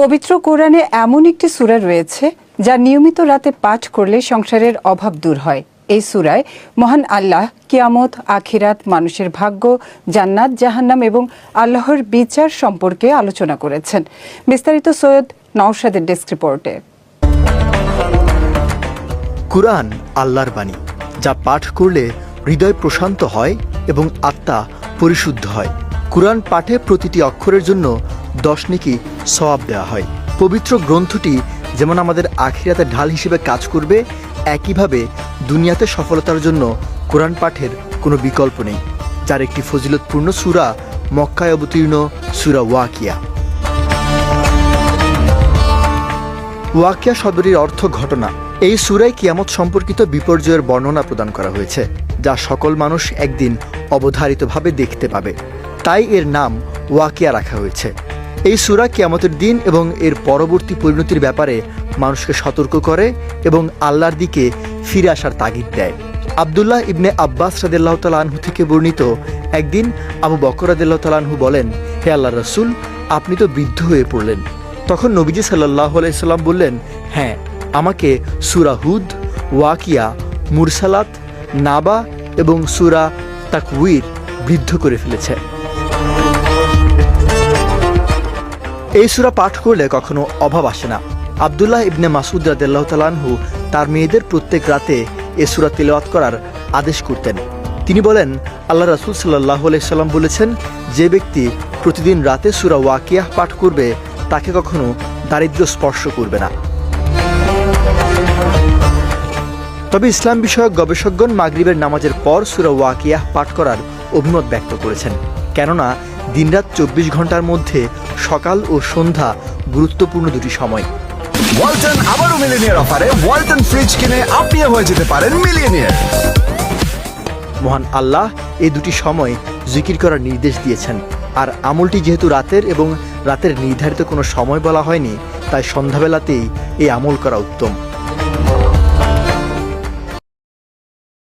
পবিত্র কোরআনে এমন একটি সূরা রয়েছে যা নিয়মিত রাতে পাঠ করলে সংসারের অভাব দূর হয়। এই সূরায় মহান আল্লাহ কিয়ামত, আখিরাত, মানুষের ভাগ্য, জান্নাত, জাহান্নাম এবং আল্লাহর বিচার সম্পর্কে আলোচনা করেছেন। বিস্তারিত সৈয়দ নওশাদের ডেস্ক রিপোর্টে। কুরআন আল্লাহর বাণী, যা পাঠ করলে হৃদয় প্রশান্ত হয় এবং আত্মা পরিশুদ্ধ হয়। কুরআন পাঠে প্রতিটি অক্ষরের জন্য 10 নেকি সওয়াব দেওয়া হয়। পবিত্র গ্রন্থটি যেমন আমাদের আখিরাতের ঢাল হিসেবে কাজ করবে, একইভাবে দুনিয়াতে সফলতার জন্য কুরআন পাঠের কোনো বিকল্প নেই, যার একটি ফজিলতপূর্ণ সূরা মক্কায় অবতীর্ণ সূরা ওয়াকিয়া। ওয়াকিয়া শব্দটির অর্থ ঘটনা। এই সূরায় কিয়ামত সম্পর্কিত বিপর্যয়ের বর্ণনা প্রদান করা হয়েছে, যা সকল মানুষ একদিন অবধারিতভাবে দেখতে পাবে। তাই এর নাম ওয়াকিয়া রাখা হয়েছে। এই সূরা কিয়ামতের দিন এবং এর পরবর্তী পরিণতির ব্যাপারে মানুষকে সতর্ক করে এবং আল্লাহর দিকে ফিরে আসার তাগিদ দেয়। আব্দুল্লাহ ইবনে আব্বাস রাদিয়াল্লাহু তাআলা আনহু থেকে বর্ণিত, একদিন আবু বকর রাদিয়াল্লাহু তাআলা আনহু বলেন, হে আল্লাহর রাসূল, আপনি তো বৃদ্ধ হয়ে পড়লেন। তখন নবীজি সাল্লাল্লাহু আলাইহি সাল্লাম বললেন, হ্যাঁ, আমাকে সূরা হুদ, ওয়াকিয়া, মুরসালাত, নাবা এবং সূরা তাকওয়ির বৃদ্ধ করে ফেলেছে। এই সূরা পাঠ করলে কখনো অভাব আসে না। আব্দুল্লাহ ইবনে মাসউদ রাদিয়াল্লাহু তাআলা আনহু তার মেয়েদের প্রত্যেক রাতে এ সূরা তিলাওয়াত করার আদেশ করতেন। তিনি বলেন, আল্লাহ রাসূল সাল্লাল্লাহু আলাইহি সাল্লাম বলেছেন, যে ব্যক্তি প্রতিদিন রাতে সূরা ওয়াকিয়া পাঠ করবে তাকে কখনো দারিদ্র্য স্পর্শ করবে না। তবে ইসলাম বিষয়ক গবেষকগণ মাগরিবের নামাজের পর সূরা ওয়াকিয়া পাঠ করার অভিমত ব্যক্ত করেছেন, কেননা দিনরাত 24 ঘন্টার মধ্যে সকাল ও সন্ধ্যা গুরুত্বপূর্ণ দুটি সময়। ওয়ালটন আবারও মিলিয়নিয়ার অফারে ওয়ালটন ফ্রিজ কিনে আপনিও হয়ে যেতে পারেন মিলিয়নিয়ার। মহান আল্লাহ এই দুটি সময় জিকির করার নির্দেশ দিয়েছেন, আর আমলটি যেহেতু রাতের এবং রাতের নির্ধারিত কোনো সময় বলা হয়নি, তাই সন্ধ্যাবেলাতেই এই আমল করা উত্তম।